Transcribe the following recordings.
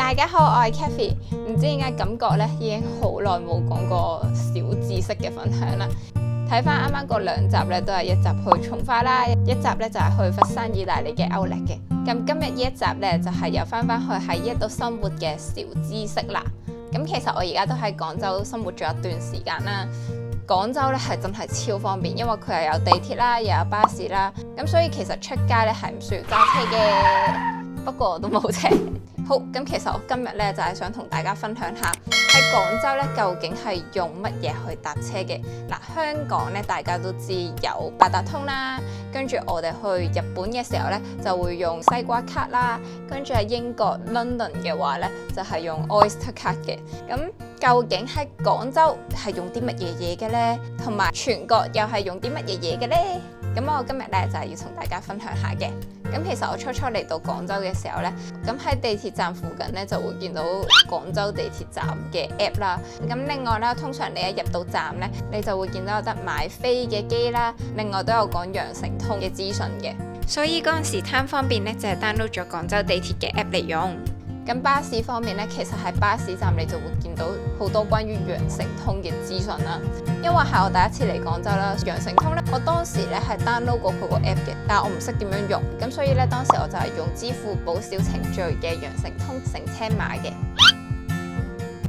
大家好，我係 Kathy。唔知點解感覺咧已經好耐冇講過小知識嘅分享啦。睇翻啱啱嗰兩集咧，都係一集去從化啦，一集咧就係去佛山意大利嘅歐力嘅。咁今日呢一集咧就係又翻去喺呢度生活嘅小知識啦。咁其實我而家都喺廣州生活咗一段時間啦。廣州咧係真係超方便，因為佢又有地鐵啦，又有巴士啦。咁所以其實出街咧係唔需要揸車嘅，不過我都冇車。好，咁其實我今日咧就係想同大家分享下喺廣州咧究竟係用乜嘢去搭車嘅。嗱，香港咧大家都知有八達通啦，跟住我哋去日本嘅時候咧就會用西瓜卡啦，跟住喺英國 London 嘅話咧就係用 Oyster 卡嘅。咁究竟喺廣州係用啲乜嘢嘢嘅呢？同埋全國又係用啲乜嘢嘢嘅呢？咁我今日咧就係要同大家分享下嘅。咁其實我初初嚟到廣州嘅時候咧，咁喺地鐵站附近咧就會見到廣州地鐵站嘅 app 啦。咁另外咧，通常你一入到站咧，你就會見到有得買飛嘅機啦。另外都有講羊城通嘅資訊嘅。所以嗰陣時貪方便咧，就係 download 咗廣州地鐵嘅 app 嚟用。咁巴士方面咧，其實喺巴士站你就會見到好多關於羊城通嘅資訊啦。因為係我第一次嚟廣州啦，羊城通咧，我當時咧係 download 過佢個 app 嘅，但係我唔識點樣用，咁所以咧當時我就係用支付寶小程序嘅羊城通乘車碼嘅。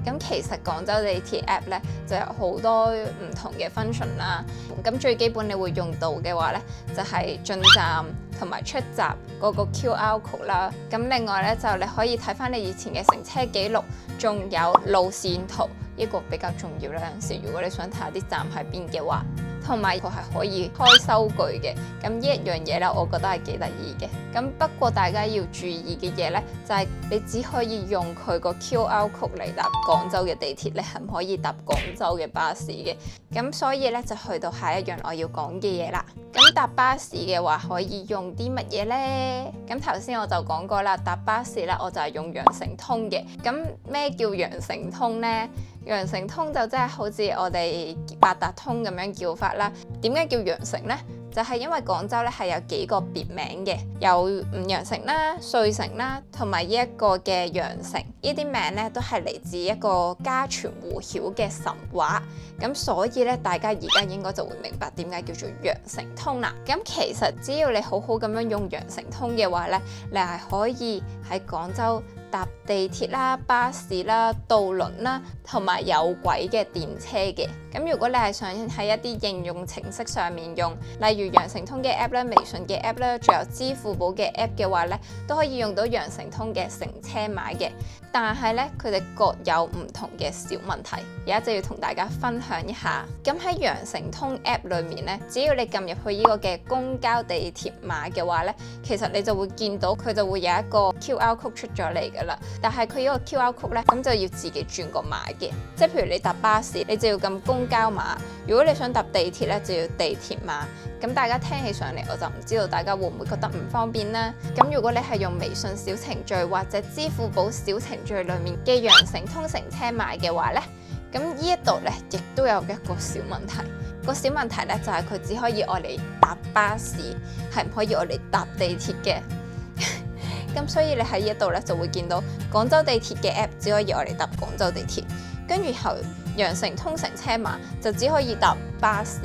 咁其實廣州地鐵 app 咧就有好多唔同嘅 function 啦。咁最基本你會用到嘅話咧，就係進站同埋出閘嗰個 QR code 啦。咁另外咧就你可以睇翻你以前嘅乘車記錄，仲有路線圖，呢個比較重要啦。有陣時如果你想睇下啲站喺邊嘅話，同埋佢係可以開收據嘅。咁呢一樣嘢咧，我覺得係幾得意嘅。咁不過大家要注意嘅嘢咧，就係你只可以用佢個 QR code 嚟搭廣州嘅地鐵，你係唔可以搭廣州嘅巴士嘅。咁所以咧就去到下一樣我要講嘅嘢啦。咁搭巴士嘅話可以用啲乜嘢呢？咁頭先我就講過啦，搭巴士咧我就係用羊城通嘅。咁咩叫羊城通呢？羊城通就真係好似我哋八達通咁樣叫法啦。點解叫羊城呢？就係因為廣州咧係有幾個別名嘅，有五羊城啦、穗城啦，同埋呢一個嘅羊城。呢啲名咧都係嚟自一個家傳戶曉嘅神話。咁所以咧，大家而家應該就會明白點解叫做羊城通啦。咁其實只要你好好咁樣用羊城通嘅話咧，你係可以喺廣州搭地鐵啦、巴士啦、渡輪啦，同埋有軌嘅電車嘅。咁如果你係想喺一啲應用程式上面用，例如羊城通嘅 app 啦、微信嘅 app 啦，仲有支付寶嘅 app 嘅話咧，都可以用到羊城通嘅乘車碼嘅。但係咧，佢哋各有唔同嘅小問題，而家就要同大家分享一下。咁喺羊城通 app 裏面咧，只要你撳入去呢個嘅公交地鐵碼嘅話咧，其實你就會見到佢就會有一個 QR code 出咗嚟㗎啦。但係佢呢個 QR code 咧，咁就要自己轉個碼嘅。即係譬如你搭巴士，你就要撳公交碼；如果你想搭地鐵咧，就要地鐵碼。咁大家聽起上嚟，我就唔知道大家會唔會覺得唔方便啦。咁如果你係用微信小程序或者支付寶小程序裏面嘅羊城通乘車碼嘅話咧，咁呢一度咧亦都有一個小問題。個小問題咧就係佢只可以愛嚟搭巴士，係唔可以愛嚟搭地鐵嘅。咁所以你喺呢一度咧就會見到廣州地鐵嘅 app 只可以愛嚟搭廣州地鐵，跟住後羊城通乘車碼就只可以搭巴士。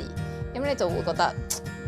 咁你就會覺得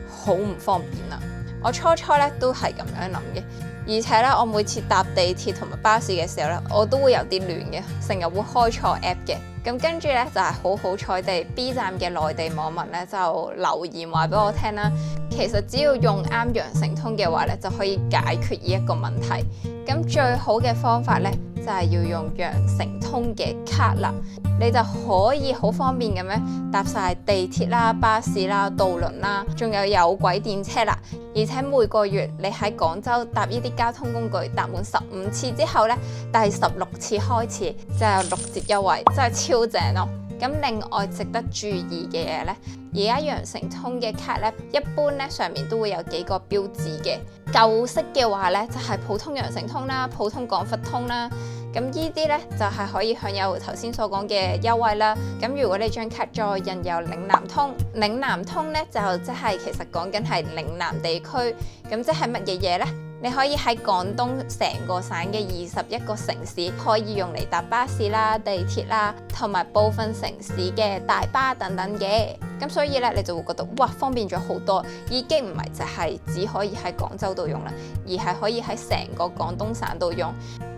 好唔方便啦。我初咧都係咁樣諗嘅，而且咧我每次搭地鐵同埋巴士嘅時候咧，我都會有啲亂嘅，成日會開錯 app 嘅。咁跟住咧就係好彩地 B 站嘅內地網民咧就留言話俾我聽啦，其實只要用啱羊城通嘅話咧就可以解決呢一個問題。咁最好嘅方法咧就係要用羊城通嘅卡啦，你就可以好方便咁樣搭晒地鐵啦、巴士啦、渡輪啦，仲有軌電車啦。而且每個月你喺廣州搭呢啲交通工具搭滿15次之後咧，第16次開始就有6折優惠，真係超正咯。咁另外值得注意嘅嘢咧，而家羊城通嘅卡咧，一般咧上面都會有幾個標誌嘅。舊式嘅話咧，就係普通羊城通啦、普通廣佛通啦。咁呢啲咧就係可以享有頭先所講嘅優惠啦。咁如果你張卡再印有嶺南通，嶺南通咧就即係其實講緊係嶺南地區。咁即係乜嘢嘢咧？你可以喺廣東成個省嘅21個城市可以用嚟搭巴士啦、地鐵啦，同埋部分城市嘅大巴等等嘅。咁所以咧，你就會覺得哇，方便咗好多，已經唔係就係只可以喺廣州度用啦，而係可以喺成個廣東省度用。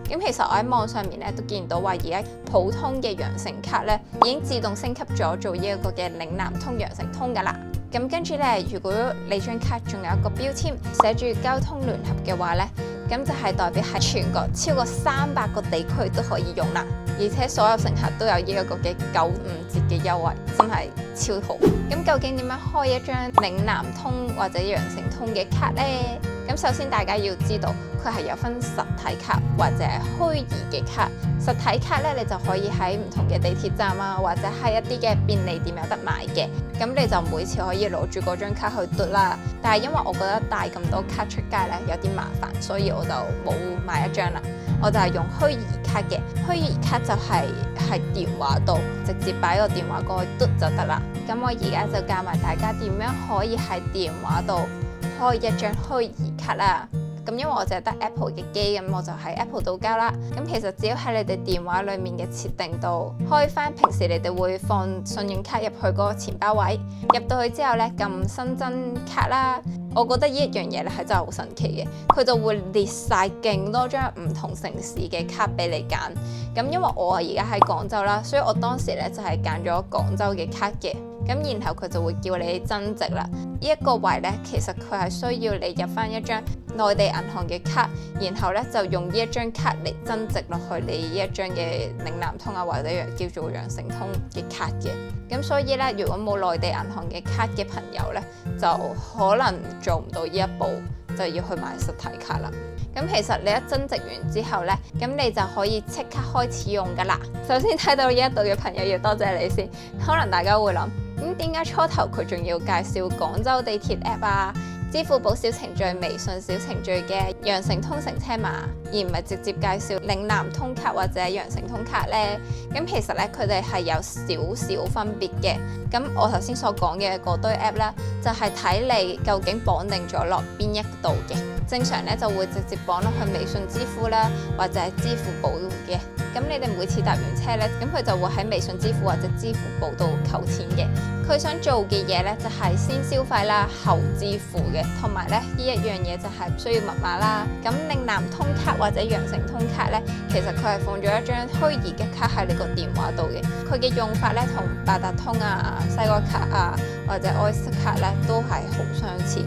咁其實我喺網上面咧都見到話，而家普通嘅羊城卡咧已經自動升級咗做呢一個嘅嶺南通羊城通噶啦。咁跟住咧，如果你張卡仲有一個標籤寫住交通聯合嘅話咧，咁就係代表喺全國超過300個地區都可以用啦。而且所有乘客都有呢一個嘅95折嘅優惠，真係超好。咁究竟點樣開一張嶺南通或者羊城通嘅卡呢？咁首先大家要知道，佢係有分實體卡或者係虛擬嘅卡。實體卡咧，你就可以喺唔同嘅地鐵站啊，或者係一啲嘅便利店有得買嘅。咁你就每次可以攞住嗰張卡去嘟啦。但係因為我覺得帶咁多卡出街咧有啲麻煩，所以我就冇買一張啦。我就係用虛擬卡嘅。虛擬卡就係喺電話度直接擺個電話過去嘟就得啦。咁我而家就教埋大家點樣可以喺電話度開一張虛擬卡啦。咁因為我淨係得 Apple 嘅機，咁我就喺 Apple 度交啦。咁其實只要喺你哋電話裡面嘅設定度開翻平時你哋會放信用卡入去嗰個錢包位，入到去之後咧撳新增卡啦。我覺得呢一樣嘢咧係真係好神奇嘅，佢就會列晒勁多張唔同城市嘅卡俾你揀。咁因為我而家喺廣州啦，所以我當時咧就係揀咗廣州嘅卡嘅。咁然後佢就會叫你增值啦。呢一個位咧，其實佢係需要你入翻一張內地銀行嘅卡，然後咧就用呢一張卡嚟增值落去你呢一張嘅嶺南通啊，或者叫做羊城通嘅卡嘅。咁所以咧，如果冇內地銀行嘅卡嘅朋友咧，就可能做唔到呢一步，就要去買實體卡啦。咁其實你一增值完之後呢，咁你就可以即刻開始用噶啦。首先睇到呢一度嘅朋友要多謝你先。可能大家會諗，咁點解初頭佢仲要介紹廣州地鐵 app 啊、支付寶小程序、微信小程序嘅羊城通乘車碼，而唔係直接介紹嶺南通卡或者羊城通卡呢？咁其實呢，佢哋係有少少分別嘅。咁我頭先所講嘅嗰堆 app 呢，就係睇你究竟綁定咗落邊一度嘅。正常咧就會直接綁落去微信支付啦，或者係支付寶嘅。咁你哋每次搭完車咧，咁佢就會喺微信支付或者支付寶度扣錢嘅。佢想做嘅嘢咧就係先消費啦，後支付嘅。同埋咧呢一樣嘢就係唔需要密碼啦。咁嶺南通卡或者羊城通卡咧，其實佢係放咗一張虛擬嘅卡喺你個電話度嘅。佢嘅用法咧同八達通啊、西瓜卡啊或者 Oyster 卡咧都係好相似。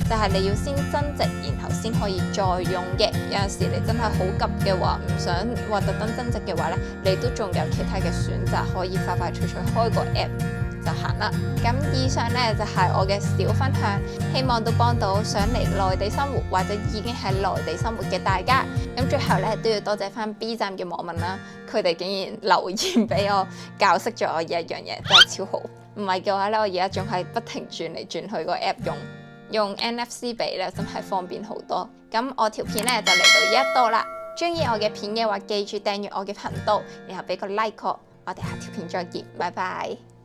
就係你要先增值，然後先可以再用嘅。有陣時你真係好急嘅話，唔想話特登增值嘅話咧，你都仲有其他嘅選擇，可以快快脆脆開個 app 就行啦。咁以上咧就係我嘅小分享，希望都幫到想嚟內地生活或者已經喺內地生活嘅大家。咁最後咧都要多謝翻 B 站嘅網民啦，佢哋竟然留言俾我教識咗我呢一樣嘢，真係超好。唔係嘅話咧，我而家仲係不停轉嚟轉去個 app 用 NFC 比咧真係方便好多。咁我條片咧就嚟到呢一度啦。中意我嘅片嘅話，記住訂閱我嘅頻道，然後俾個 like 我。我哋下條片再見，拜拜。